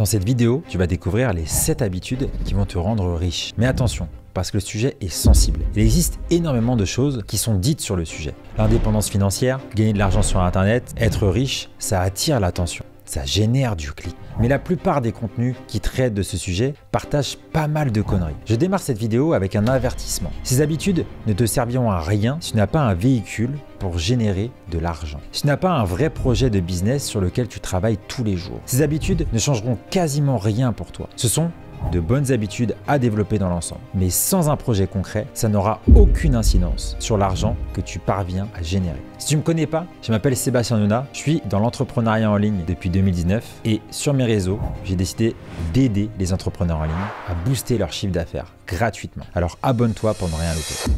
Dans cette vidéo, tu vas découvrir les 7 habitudes qui vont te rendre riche. Mais attention, parce que le sujet est sensible. Il existe énormément de choses qui sont dites sur le sujet. L'indépendance financière, gagner de l'argent sur Internet, être riche, ça attire l'attention. Ça génère du clic. Mais la plupart des contenus qui traitent de ce sujet partagent pas mal de conneries. Je démarre cette vidéo avec un avertissement. Ces habitudes ne te serviront à rien si tu n'as pas un véhicule pour générer de l'argent. Si tu n'as pas un vrai projet de business sur lequel tu travailles tous les jours. Ces habitudes ne changeront quasiment rien pour toi. Ce sont de bonnes habitudes à développer dans l'ensemble. Mais sans un projet concret, ça n'aura aucune incidence sur l'argent que tu parviens à générer. Si tu ne me connais pas, je m'appelle Sébastien Nouna, je suis dans l'entrepreneuriat en ligne depuis 2019 et sur mes réseaux, j'ai décidé d'aider les entrepreneurs en ligne à booster leur chiffre d'affaires gratuitement. Alors abonne-toi pour ne rien louper.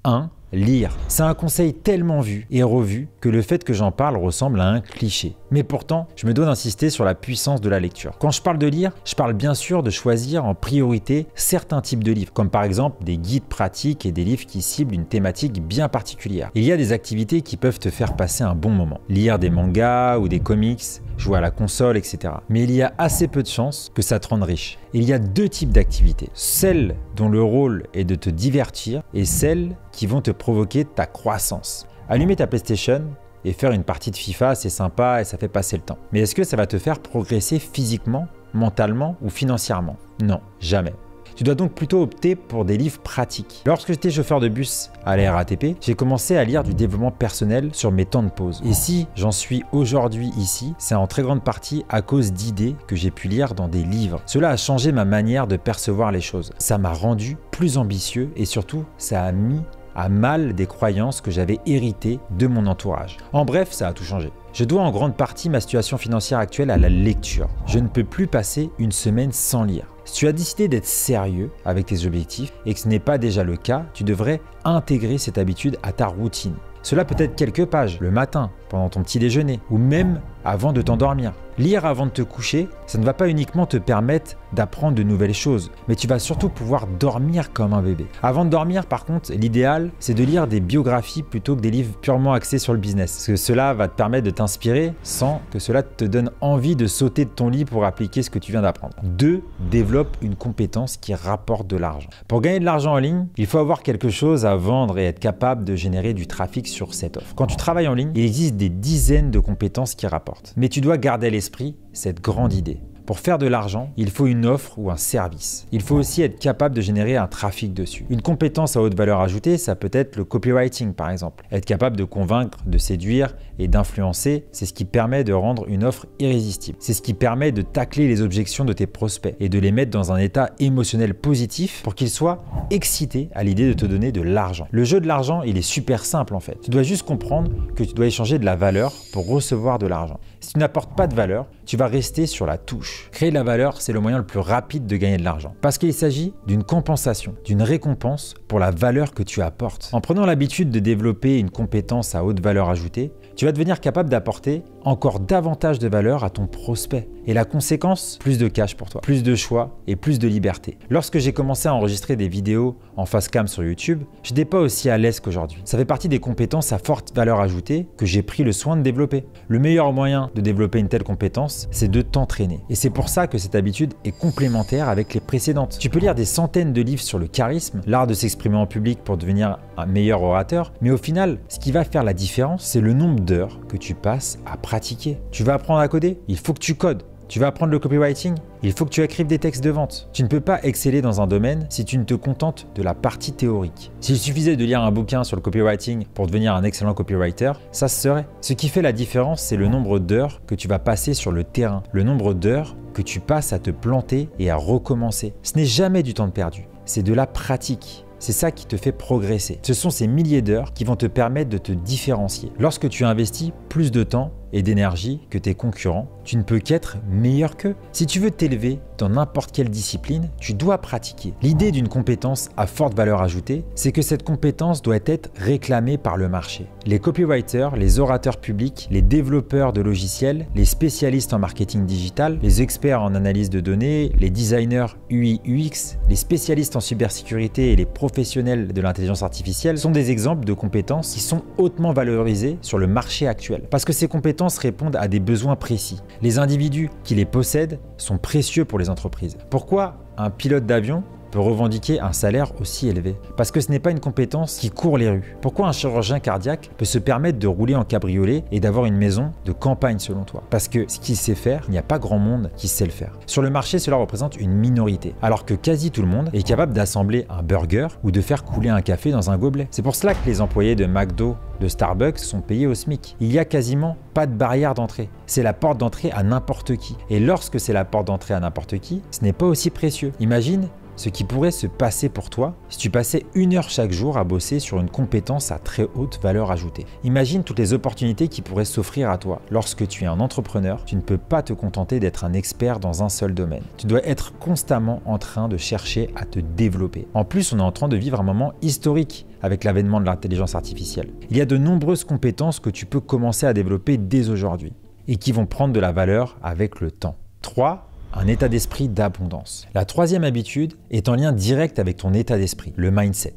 1. Lire. C'est un conseil tellement vu et revu que le fait que j'en parle ressemble à un cliché. Mais pourtant, je me dois d'insister sur la puissance de la lecture. Quand je parle de lire, je parle bien sûr de choisir en priorité certains types de livres, comme par exemple des guides pratiques et des livres qui ciblent une thématique bien particulière. Il y a des activités qui peuvent te faire passer un bon moment. Lire des mangas ou des comics, jouer à la console, etc. Mais il y a assez peu de chances que ça te rende riche. Il y a deux types d'activités. Celles dont le rôle est de te divertir et celles qui vont te provoquer ta croissance. Allumer ta PlayStation et faire une partie de FIFA, c'est sympa et ça fait passer le temps. Mais est-ce que ça va te faire progresser physiquement, mentalement ou financièrement? Non, jamais. Tu dois donc plutôt opter pour des livres pratiques. Lorsque j'étais chauffeur de bus à la RATP, j'ai commencé à lire du développement personnel sur mes temps de pause. Et si j'en suis aujourd'hui ici, c'est en très grande partie à cause d'idées que j'ai pu lire dans des livres. Cela a changé ma manière de percevoir les choses. Ça m'a rendu plus ambitieux et surtout, ça a mis à mal des croyances que j'avais héritées de mon entourage. En bref, ça a tout changé. Je dois en grande partie ma situation financière actuelle à la lecture. Je ne peux plus passer une semaine sans lire. Si tu as décidé d'être sérieux avec tes objectifs et que ce n'est pas déjà le cas, tu devrais intégrer cette habitude à ta routine. Cela peut être quelques pages le matin, pendant ton petit déjeuner ou même avant de t'endormir. Lire avant de te coucher, ça ne va pas uniquement te permettre d'apprendre de nouvelles choses, mais tu vas surtout pouvoir dormir comme un bébé. Avant de dormir, par contre, l'idéal, c'est de lire des biographies plutôt que des livres purement axés sur le business. Parce que cela va te permettre de t'inspirer sans que cela te donne envie de sauter de ton lit pour appliquer ce que tu viens d'apprendre. 2. Développe une compétence qui rapporte de l'argent. Pour gagner de l'argent en ligne, il faut avoir quelque chose à vendre et être capable de générer du trafic sur cette offre. Quand tu travailles en ligne, il existe des dizaines de compétences qui rapportent. Mais tu dois garder à l'esprit cette grande idée. Pour faire de l'argent, il faut une offre ou un service. Il faut aussi être capable de générer un trafic dessus. Une compétence à haute valeur ajoutée, ça peut être le copywriting par exemple. Être capable de convaincre, de séduire et d'influencer, c'est ce qui permet de rendre une offre irrésistible. C'est ce qui permet de tacler les objections de tes prospects et de les mettre dans un état émotionnel positif pour qu'ils soient excités à l'idée de te donner de l'argent. Le jeu de l'argent, il est super simple en fait. Tu dois juste comprendre que tu dois échanger de la valeur pour recevoir de l'argent. Si tu n'apportes pas de valeur, tu vas rester sur la touche. Créer de la valeur, c'est le moyen le plus rapide de gagner de l'argent. Parce qu'il s'agit d'une compensation, d'une récompense pour la valeur que tu apportes. En prenant l'habitude de développer une compétence à haute valeur ajoutée, tu vas devenir capable d'apporter encore davantage de valeur à ton prospect. Et la conséquence, plus de cash pour toi, plus de choix et plus de liberté. Lorsque j'ai commencé à enregistrer des vidéos en face cam sur YouTube, je n'étais pas aussi à l'aise qu'aujourd'hui. Ça fait partie des compétences à forte valeur ajoutée que j'ai pris le soin de développer. Le meilleur moyen de développer une telle compétence, c'est de t'entraîner. Et c'est pour ça que cette habitude est complémentaire avec les précédentes. Tu peux lire des centaines de livres sur le charisme, l'art de s'exprimer en public pour devenir un meilleur orateur, mais au final, ce qui va faire la différence, c'est le nombre d'heures que tu passes à pratiquer. Tu vas apprendre à coder? Il faut que tu codes. Tu vas apprendre le copywriting? Il faut que tu écrives des textes de vente. Tu ne peux pas exceller dans un domaine si tu ne te contentes de la partie théorique. S'il suffisait de lire un bouquin sur le copywriting pour devenir un excellent copywriter, ça se serait. Ce qui fait la différence, c'est le nombre d'heures que tu vas passer sur le terrain, le nombre d'heures que tu passes à te planter et à recommencer. Ce n'est jamais du temps perdu, c'est de la pratique. C'est ça qui te fait progresser. Ce sont ces milliers d'heures qui vont te permettre de te différencier. Lorsque tu investis plus de temps et d'énergie que tes concurrents, tu ne peux qu'être meilleur qu'eux. Si tu veux t'élever dans n'importe quelle discipline, tu dois pratiquer. L'idée d'une compétence à forte valeur ajoutée, c'est que cette compétence doit être réclamée par le marché. Les copywriters, les orateurs publics, les développeurs de logiciels, les spécialistes en marketing digital, les experts en analyse de données, les designers UI UX, les spécialistes en cybersécurité et les professionnels de l'intelligence artificielle sont des exemples de compétences qui sont hautement valorisées sur le marché actuel. Parce que ces compétences compétences répondent à des besoins précis. Les individus qui les possèdent sont précieux pour les entreprises. Pourquoi un pilote d'avion peut revendiquer un salaire aussi élevé? Parce que ce n'est pas une compétence qui court les rues. Pourquoi un chirurgien cardiaque peut se permettre de rouler en cabriolet et d'avoir une maison de campagne selon toi? Parce que ce qu'il sait faire, il n'y a pas grand monde qui sait le faire. Sur le marché, cela représente une minorité, alors que quasi tout le monde est capable d'assembler un burger ou de faire couler un café dans un gobelet. C'est pour cela que les employés de McDo, de Starbucks sont payés au SMIC. Il n'y a quasiment pas de barrière d'entrée. C'est la porte d'entrée à n'importe qui. Et lorsque c'est la porte d'entrée à n'importe qui, ce n'est pas aussi précieux. Imagine ce qui pourrait se passer pour toi si tu passais 1 heure chaque jour à bosser sur une compétence à très haute valeur ajoutée. Imagine toutes les opportunités qui pourraient s'offrir à toi. Lorsque tu es un entrepreneur, tu ne peux pas te contenter d'être un expert dans un seul domaine. Tu dois être constamment en train de chercher à te développer. En plus, on est en train de vivre un moment historique avec l'avènement de l'intelligence artificielle. Il y a de nombreuses compétences que tu peux commencer à développer dès aujourd'hui et qui vont prendre de la valeur avec le temps. 3. Un état d'esprit d'abondance. La troisième habitude est en lien direct avec ton état d'esprit, le mindset.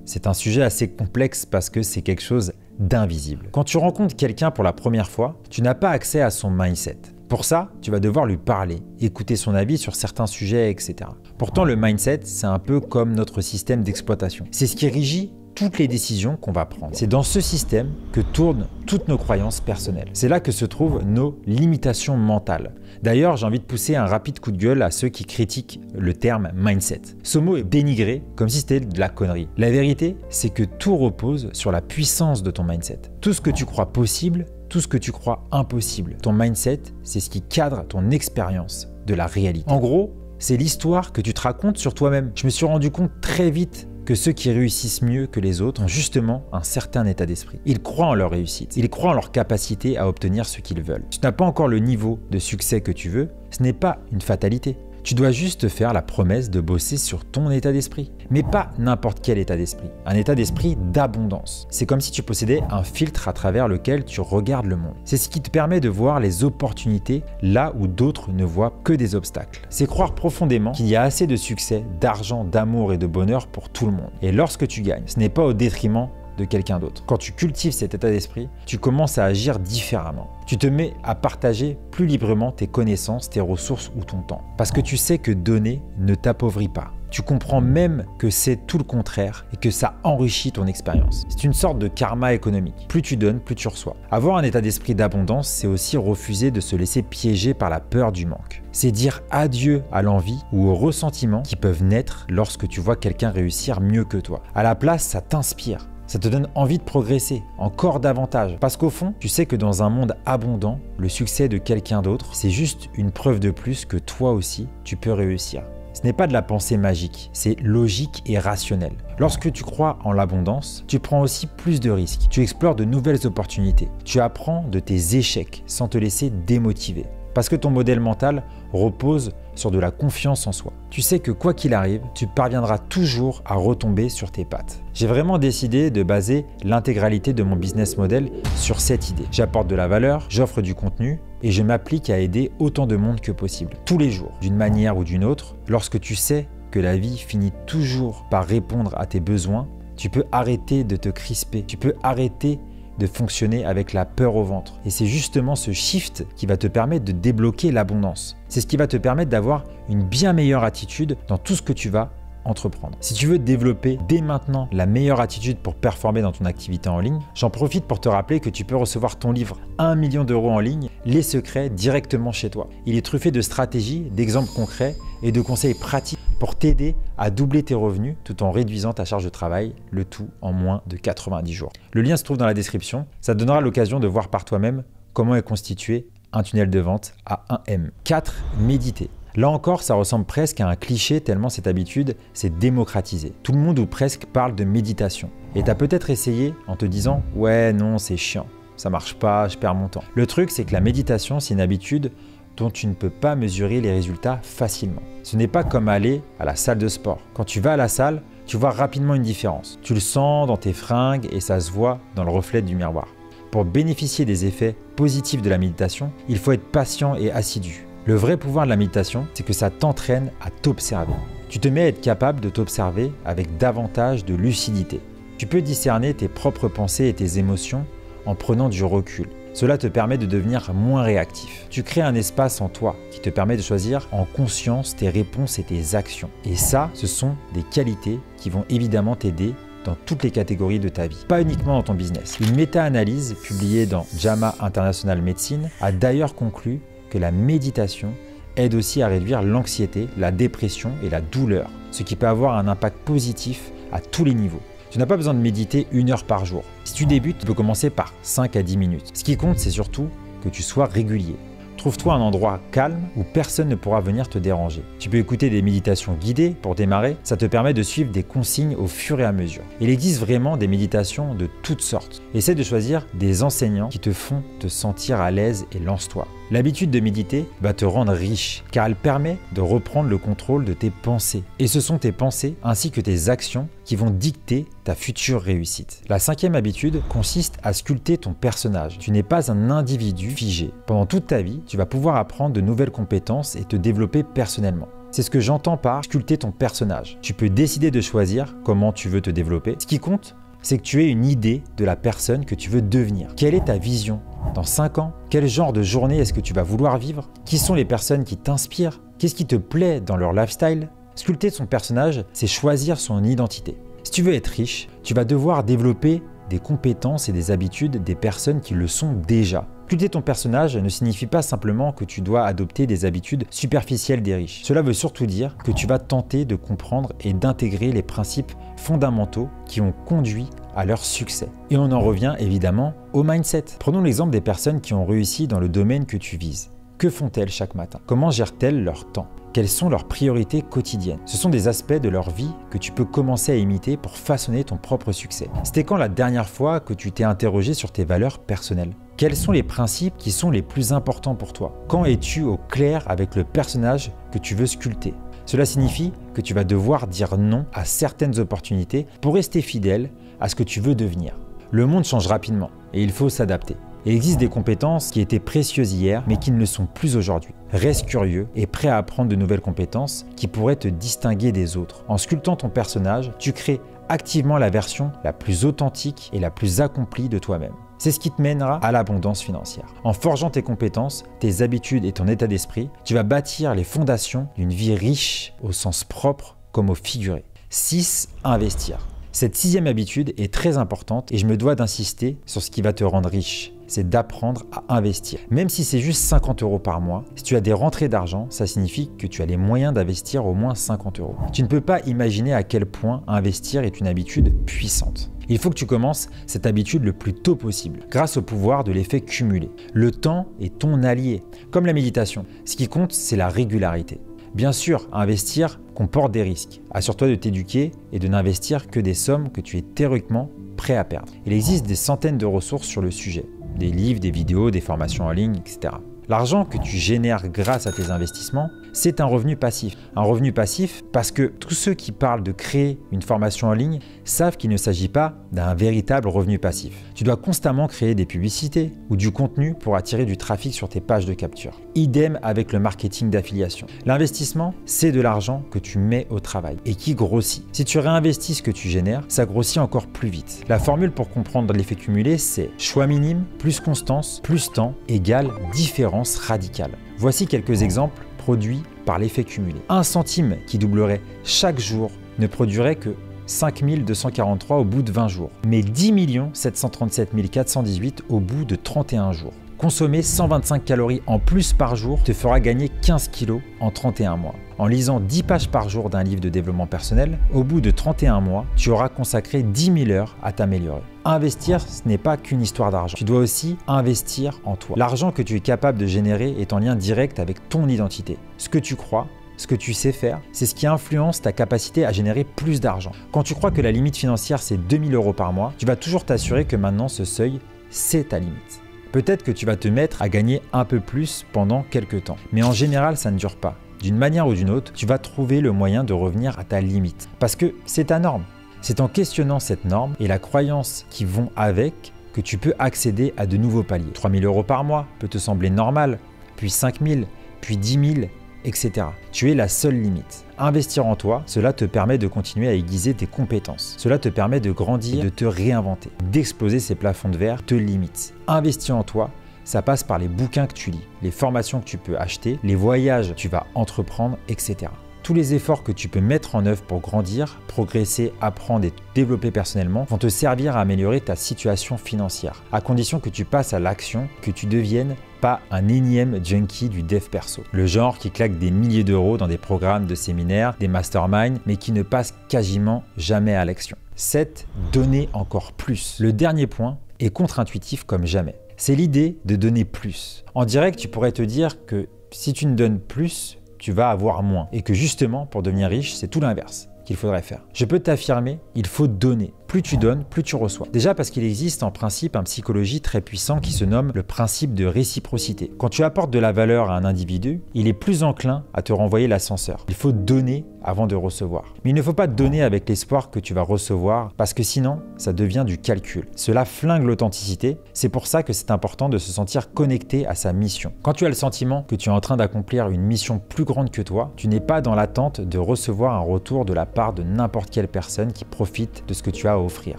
C'est un sujet assez complexe parce que c'est quelque chose d'invisible. Quand tu rencontres quelqu'un pour la première fois, tu n'as pas accès à son mindset. Pour ça, tu vas devoir lui parler, écouter son avis sur certains sujets, etc. Pourtant, le mindset, c'est un peu comme notre système d'exploitation. C'est ce qui régit toutes les décisions qu'on va prendre. C'est dans ce système que tournent toutes nos croyances personnelles. C'est là que se trouvent nos limitations mentales. D'ailleurs, j'ai envie de pousser un rapide coup de gueule à ceux qui critiquent le terme mindset. Ce mot est dénigré comme si c'était de la connerie. La vérité, c'est que tout repose sur la puissance de ton mindset. Tout ce que tu crois possible, tout ce que tu crois impossible. Ton mindset, c'est ce qui cadre ton expérience de la réalité. En gros, c'est l'histoire que tu te racontes sur toi-même. Je me suis rendu compte très vite que ceux qui réussissent mieux que les autres ont justement un certain état d'esprit. Ils croient en leur réussite, ils croient en leur capacité à obtenir ce qu'ils veulent. Si tu n'as pas encore le niveau de succès que tu veux, ce n'est pas une fatalité. Tu dois juste te faire la promesse de bosser sur ton état d'esprit. Mais pas n'importe quel état d'esprit. Un état d'esprit d'abondance. C'est comme si tu possédais un filtre à travers lequel tu regardes le monde. C'est ce qui te permet de voir les opportunités là où d'autres ne voient que des obstacles. C'est croire profondément qu'il y a assez de succès, d'argent, d'amour et de bonheur pour tout le monde. Et lorsque tu gagnes, ce n'est pas au détriment de quelqu'un d'autre. Quand tu cultives cet état d'esprit, tu commences à agir différemment. Tu te mets à partager plus librement tes connaissances, tes ressources ou ton temps. Parce que tu sais que donner ne t'appauvrit pas. Tu comprends même que c'est tout le contraire et que ça enrichit ton expérience. C'est une sorte de karma économique. Plus tu donnes, plus tu reçois. Avoir un état d'esprit d'abondance, c'est aussi refuser de se laisser piéger par la peur du manque. C'est dire adieu à l'envie ou au ressentiment qui peuvent naître lorsque tu vois quelqu'un réussir mieux que toi. À la place, ça t'inspire. Ça te donne envie de progresser, encore davantage. Parce qu'au fond, tu sais que dans un monde abondant, le succès de quelqu'un d'autre, c'est juste une preuve de plus que toi aussi, tu peux réussir. Ce n'est pas de la pensée magique, c'est logique et rationnel. Lorsque tu crois en l'abondance, tu prends aussi plus de risques. Tu explores de nouvelles opportunités. Tu apprends de tes échecs sans te laisser démotiver. Parce que ton modèle mental repose sur de la confiance en soi. Tu sais que quoi qu'il arrive, tu parviendras toujours à retomber sur tes pattes. J'ai vraiment décidé de baser l'intégralité de mon business model sur cette idée. J'apporte de la valeur, j'offre du contenu et je m'applique à aider autant de monde que possible. Tous les jours, d'une manière ou d'une autre, lorsque tu sais que la vie finit toujours par répondre à tes besoins, tu peux arrêter de te crisper, tu peux arrêter de fonctionner avec la peur au ventre. Et c'est justement ce shift qui va te permettre de débloquer l'abondance. C'est ce qui va te permettre d'avoir une bien meilleure attitude dans tout ce que tu vas entreprendre. Si tu veux développer dès maintenant la meilleure attitude pour performer dans ton activité en ligne, j'en profite pour te rappeler que tu peux recevoir ton livre 1 million d'euros en ligne, les secrets directement chez toi. Il est truffé de stratégies, d'exemples concrets et de conseils pratiques pour t'aider à doubler tes revenus tout en réduisant ta charge de travail, le tout en moins de 90 jours. Le lien se trouve dans la description, ça te donnera l'occasion de voir par toi-même comment est constitué un tunnel de vente à 1M. 4. Méditer. Là encore, ça ressemble presque à un cliché tellement cette habitude s'est démocratisée. Tout le monde ou presque parle de méditation. Et tu as peut-être essayé en te disant « ouais, non, c'est chiant, ça marche pas, je perds mon temps ». Le truc, c'est que la méditation, c'est une habitude dont tu ne peux pas mesurer les résultats facilement. Ce n'est pas comme aller à la salle de sport. Quand tu vas à la salle, tu vois rapidement une différence. Tu le sens dans tes fringues et ça se voit dans le reflet du miroir. Pour bénéficier des effets positifs de la méditation, il faut être patient et assidu. Le vrai pouvoir de la méditation, c'est que ça t'entraîne à t'observer. Tu te mets à être capable de t'observer avec davantage de lucidité. Tu peux discerner tes propres pensées et tes émotions en prenant du recul. Cela te permet de devenir moins réactif. Tu crées un espace en toi qui te permet de choisir en conscience tes réponses et tes actions. Et ça, ce sont des qualités qui vont évidemment t'aider dans toutes les catégories de ta vie, pas uniquement dans ton business. Une méta-analyse publiée dans JAMA International Medicine a d'ailleurs conclu que la méditation aide aussi à réduire l'anxiété, la dépression et la douleur, ce qui peut avoir un impact positif à tous les niveaux. Tu n'as pas besoin de méditer 1 heure par jour. Si tu débutes, tu peux commencer par 5 à 10 minutes. Ce qui compte, c'est surtout que tu sois régulier. Trouve-toi un endroit calme où personne ne pourra venir te déranger. Tu peux écouter des méditations guidées pour démarrer, ça te permet de suivre des consignes au fur et à mesure. Il existe vraiment des méditations de toutes sortes. Essaie de choisir des enseignants qui te font te sentir à l'aise et lance-toi. L'habitude de méditer va te rendre riche car elle permet de reprendre le contrôle de tes pensées. Et ce sont tes pensées ainsi que tes actions qui vont dicter ta future réussite. La 5e habitude consiste à sculpter ton personnage. Tu n'es pas un individu figé. Pendant toute ta vie, tu vas pouvoir apprendre de nouvelles compétences et te développer personnellement. C'est ce que j'entends par sculpter ton personnage. Tu peux décider de choisir comment tu veux te développer. Ce qui compte, c'est que tu aies une idée de la personne que tu veux devenir. Quelle est ta vision? Dans 5 ans, quel genre de journée est-ce que tu vas vouloir vivre? Qui sont les personnes qui t'inspirent? Qu'est-ce qui te plaît dans leur lifestyle? Sculpter son personnage, c'est choisir son identité. Si tu veux être riche, tu vas devoir développer des compétences et des habitudes des personnes qui le sont déjà. Sculpter ton personnage ne signifie pas simplement que tu dois adopter des habitudes superficielles des riches. Cela veut surtout dire que tu vas tenter de comprendre et d'intégrer les principes fondamentaux qui ont conduit à leur succès. Et on en revient évidemment au mindset. Prenons l'exemple des personnes qui ont réussi dans le domaine que tu vises. Que font-elles chaque matin? Comment gèrent-elles leur temps? Quelles sont leurs priorités quotidiennes? Ce sont des aspects de leur vie que tu peux commencer à imiter pour façonner ton propre succès. C'était quand la dernière fois que tu t'es interrogé sur tes valeurs personnelles? Quels sont les principes qui sont les plus importants pour toi? Quand es-tu au clair avec le personnage que tu veux sculpter? Cela signifie que tu vas devoir dire non à certaines opportunités pour rester fidèle à ce que tu veux devenir. Le monde change rapidement et il faut s'adapter. Il existe des compétences qui étaient précieuses hier mais qui ne le sont plus aujourd'hui. Reste curieux et prêt à apprendre de nouvelles compétences qui pourraient te distinguer des autres. En sculptant ton personnage, tu crées activement la version la plus authentique et la plus accomplie de toi-même. C'est ce qui te mènera à l'abondance financière. En forgeant tes compétences, tes habitudes et ton état d'esprit, tu vas bâtir les fondations d'une vie riche au sens propre comme au figuré. 6. Investir. Cette 6e habitude est très importante et je me dois d'insister sur ce qui va te rendre riche. C'est d'apprendre à investir. Même si c'est juste 50 € par mois, si tu as des rentrées d'argent, ça signifie que tu as les moyens d'investir au moins 50 €. Tu ne peux pas imaginer à quel point investir est une habitude puissante. Il faut que tu commences cette habitude le plus tôt possible, grâce au pouvoir de l'effet cumulé. Le temps est ton allié, comme la méditation. Ce qui compte, c'est la régularité. Bien sûr, investir comporte des risques. Assure-toi de t'éduquer et de n'investir que des sommes que tu es théoriquement prêt à perdre. Il existe des centaines de ressources sur le sujet. Des livres, des vidéos, des formations en ligne, etc. L'argent que tu génères grâce à tes investissements, c'est un revenu passif. Un revenu passif parce que tous ceux qui parlent de créer une formation en ligne savent qu'il ne s'agit pas d'un véritable revenu passif. Tu dois constamment créer des publicités ou du contenu pour attirer du trafic sur tes pages de capture. Idem avec le marketing d'affiliation. L'investissement, c'est de l'argent que tu mets au travail et qui grossit. Si tu réinvestis ce que tu génères, ça grossit encore plus vite. La formule pour comprendre l'effet cumulé, c'est choix minime plus constance plus temps égale différence radicale. Voici quelques exemples produits par l'effet cumulé. 1 centime qui doublerait chaque jour ne produirait que 5 243 au bout de 20 jours, mais 10 737 418 au bout de 31 jours. Consommer 125 calories en plus par jour te fera gagner 15 kilos en 31 mois. En lisant 10 pages par jour d'un livre de développement personnel, au bout de 31 mois, tu auras consacré 10 000 heures à t'améliorer. Investir, ce n'est pas qu'une histoire d'argent. Tu dois aussi investir en toi. L'argent que tu es capable de générer est en lien direct avec ton identité. Ce que tu crois, ce que tu sais faire, c'est ce qui influence ta capacité à générer plus d'argent. Quand tu crois que la limite financière, c'est 2 000 € par mois, tu vas toujours t'assurer que maintenant ce seuil, c'est ta limite. Peut-être que tu vas te mettre à gagner un peu plus pendant quelques temps, mais en général, ça ne dure pas. D'une manière ou d'une autre, tu vas trouver le moyen de revenir à ta limite, parce que c'est ta norme. C'est en questionnant cette norme et la croyance qui vont avec que tu peux accéder à de nouveaux paliers. 3 000 € par mois peut te sembler normal, puis 5 000, puis 10 000, etc. Tu es la seule limite. Investir en toi, cela te permet de continuer à aiguiser tes compétences. Cela te permet de grandir, de te réinventer, d'exploser ces plafonds de verre, te limites. Investir en toi, ça passe par les bouquins que tu lis, les formations que tu peux acheter, les voyages que tu vas entreprendre, etc. Tous les efforts que tu peux mettre en œuvre pour grandir, progresser, apprendre et te développer personnellement vont te servir à améliorer ta situation financière, à condition que tu passes à l'action, que tu deviennes pas un énième junkie du dev perso. Le genre qui claque des milliers d'euros dans des programmes de séminaires, des masterminds, mais qui ne passe quasiment jamais à l'action. 7. Donner encore plus. Le dernier point est contre-intuitif comme jamais. C'est l'idée de donner plus. En direct, tu pourrais te dire que si tu ne donnes plus, tu vas avoir moins. Et que justement, pour devenir riche, c'est tout l'inverse qu'il faudrait faire. Je peux t'affirmer, il faut donner. Plus tu donnes, plus tu reçois. Déjà parce qu'il existe en principe un psychologie très puissant qui se nomme le principe de réciprocité. Quand tu apportes de la valeur à un individu, il est plus enclin à te renvoyer l'ascenseur. Il faut donner avant de recevoir. Mais il ne faut pas donner avec l'espoir que tu vas recevoir parce que sinon, ça devient du calcul. Cela flingue l'authenticité. C'est pour ça que c'est important de se sentir connecté à sa mission. Quand tu as le sentiment que tu es en train d'accomplir une mission plus grande que toi, tu n'es pas dans l'attente de recevoir un retour de la part de n'importe quelle personne qui profite de ce que tu as à offrir.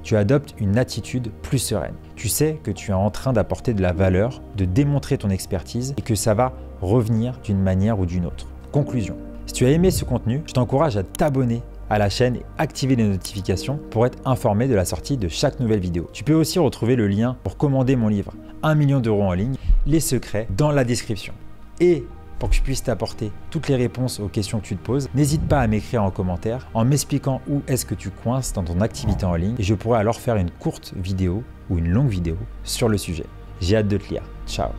Tu adoptes une attitude plus sereine. Tu sais que tu es en train d'apporter de la valeur, de démontrer ton expertise et que ça va revenir d'une manière ou d'une autre. Conclusion. Si tu as aimé ce contenu, je t'encourage à t'abonner à la chaîne et activer les notifications pour être informé de la sortie de chaque nouvelle vidéo. Tu peux aussi retrouver le lien pour commander mon livre 1 million d'euros en ligne, les secrets, dans la description. Et pour que je puisse t'apporter toutes les réponses aux questions que tu te poses, n'hésite pas à m'écrire en commentaire en m'expliquant où est-ce que tu coinces dans ton activité en ligne et je pourrai alors faire une courte vidéo ou une longue vidéo sur le sujet. J'ai hâte de te lire. Ciao.